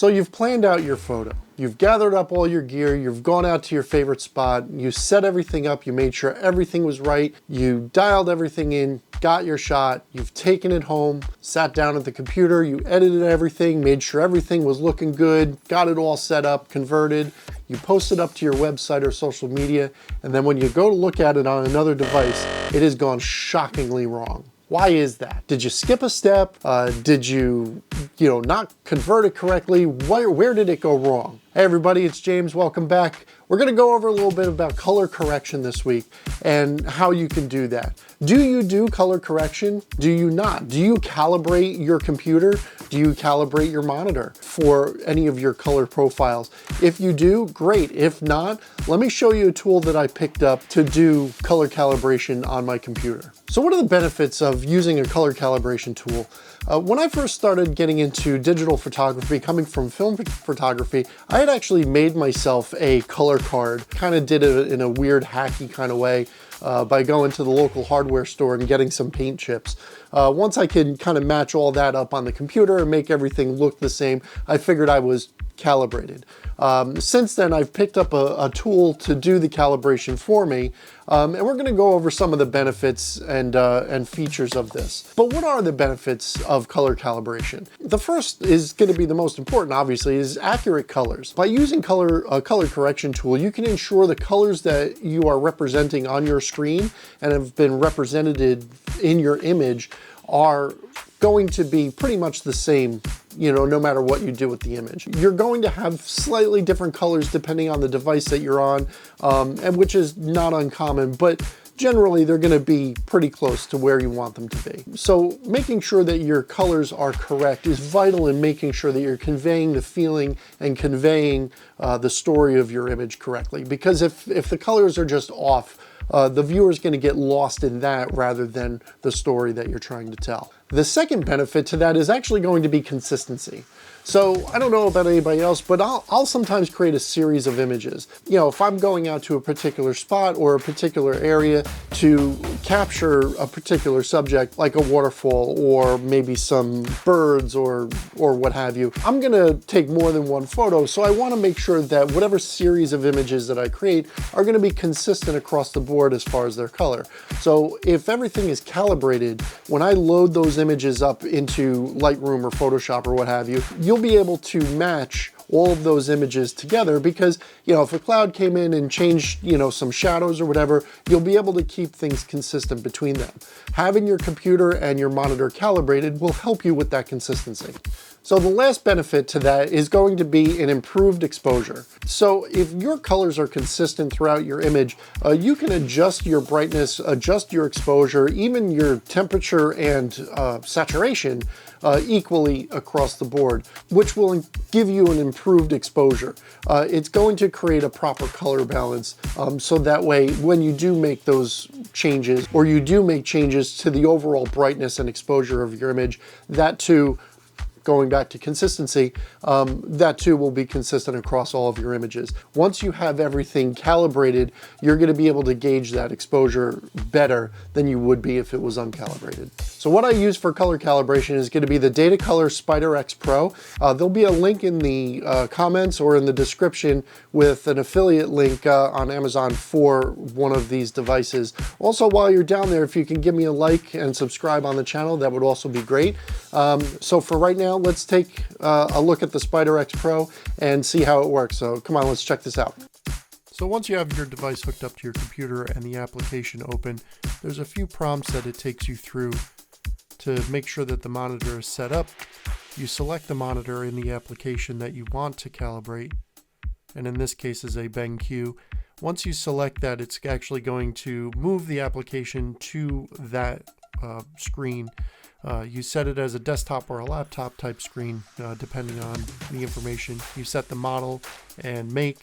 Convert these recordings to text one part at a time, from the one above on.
So you've planned out your photo. You've gathered up all your gear, you've gone out to your favorite spot, you set everything up, you made sure everything was right, you dialed everything in, got your shot, you've taken it home, sat down at the computer, you edited everything, made sure everything was looking good, got it all set up, converted, you post it up to your website or social media, and then when you go to look at it on another device, it has gone shockingly wrong. Why is that? Did you skip a step? Did you not convert it correctly? Where did it go wrong? Hey everybody, it's James, welcome back. We're gonna go over a little bit about color correction this week and how you can do that. Do you do color correction? Do you not? Do you calibrate your computer? Do you calibrate your monitor for any of your color profiles? If you do, great. If not, let me show you a tool that I picked up to do color calibration on my computer. So what are the benefits of using a color calibration tool? When I first started getting into digital photography, coming from film photography, I had actually made myself a color card, kind of did it in a weird hacky kind of way by going to the local hardware store and getting some paint chips. Once I could kind of match all that up on the computer and make everything look the same, I figured I was calibrated. Since then, I've picked up a tool to do the calibration for me, and we're going to go over some of the benefits and features of this. But what are the benefits of color calibration? The first is going to be the most important, obviously, is accurate colors. By using a color correction tool, you can ensure the colors that you are representing on your screen and have been represented in your image are going to be pretty much the same, no matter what you do with the image. You're going to have slightly different colors depending on the device that you're on, and which is not uncommon, but generally they're going to be pretty close to where you want them to be. So making sure that your colors are correct is vital in making sure that you're conveying the feeling and conveying the story of your image correctly. Because if the colors are just off, the viewer is going to get lost in that rather than the story that you're trying to tell. The second benefit to that is actually going to be consistency. So I don't know about anybody else, but I'll sometimes create a series of images. If I'm going out to a particular spot or a particular area to capture a particular subject, like a waterfall or maybe some birds or what have you, I'm gonna take more than one photo. So I wanna make sure that whatever series of images that I create are gonna be consistent across the board as far as their color. So if everything is calibrated, when I load those images up into Lightroom or Photoshop or what have you, you'll be able to match all of those images together because, if a cloud came in and changed, some shadows or whatever, you'll be able to keep things consistent between them. Having your computer and your monitor calibrated will help you with that consistency. So the last benefit to that is going to be an improved exposure. So if your colors are consistent throughout your image, you can adjust your brightness, adjust your exposure, even your temperature and saturation equally across the board, which will give you an improved exposure. It's going to create a proper color balance, so that way when you do make those changes, or you do make changes to the overall brightness and exposure of your image, that too, going back to consistency, that too will be consistent across all of your images. Once you have everything calibrated, you're going to be able to gauge that exposure better than you would be if it was uncalibrated. So what I use for color calibration is going to be the Datacolor Spider X Pro. There'll be a link in the comments or in the description with an affiliate link on Amazon for one of these devices. Also, while you're down there, if you can give me a like and subscribe on the channel, that would also be great. So for right now, let's take a look at the Spider X Pro and see how it works. So come on, let's check this out. So once you have your device hooked up to your computer and the application open, there's a few prompts that it takes you through to make sure that the monitor is set up. You select the monitor in the application that you want to calibrate, and in this case is a BenQ. Once you select that, it's actually going to move the application to that screen. You set it as a desktop or a laptop type screen, depending on the information. You set the model and make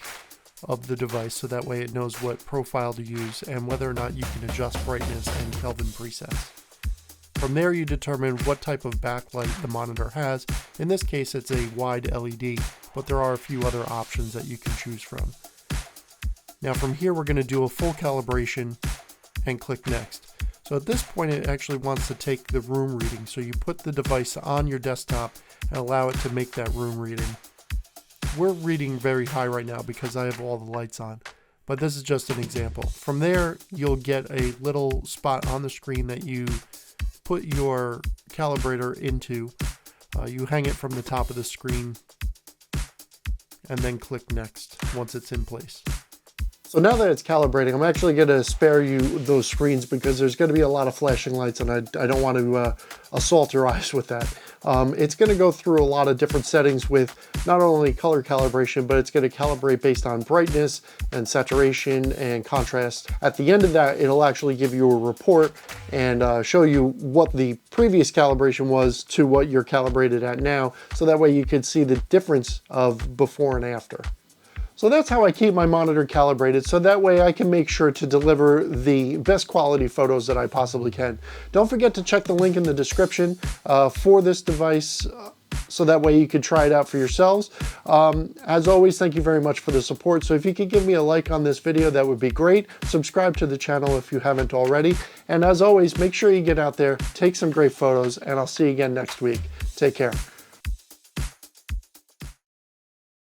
of the device so that way it knows what profile to use and whether or not you can adjust brightness and Kelvin presets. From there you determine what type of backlight the monitor has. In this case it's a wide LED, but there are a few other options that you can choose from. Now from here we're going to do a full calibration and click next. So at this point it actually wants to take the room reading, so you put the device on your desktop and allow it to make that room reading. we're reading very high right now because I have all the lights on, but this is just an example. From there, you'll get a little spot on the screen that you put your calibrator into. You hang it from the top of the screen and then click next once it's in place. So now that it's calibrating, I'm actually going to spare you those screens because there's going to be a lot of flashing lights and I don't want to assault your eyes with that. It's going to go through a lot of different settings with not only color calibration, but it's going to calibrate based on brightness and saturation and contrast. At the end of that, it'll actually give you a report and show you what the previous calibration was to what you're calibrated at now. So that way you can see the difference of before and after. So that's how I keep my monitor calibrated, so that way I can make sure to deliver the best quality photos that I possibly can. Don't forget to check the link in the description for this device, so that way you can try it out for yourselves. As always, thank you very much for the support. So if you could give me a like on this video, that would be great. Subscribe to the channel if you haven't already. And as always, make sure you get out there, take some great photos, and I'll see you again next week. Take care.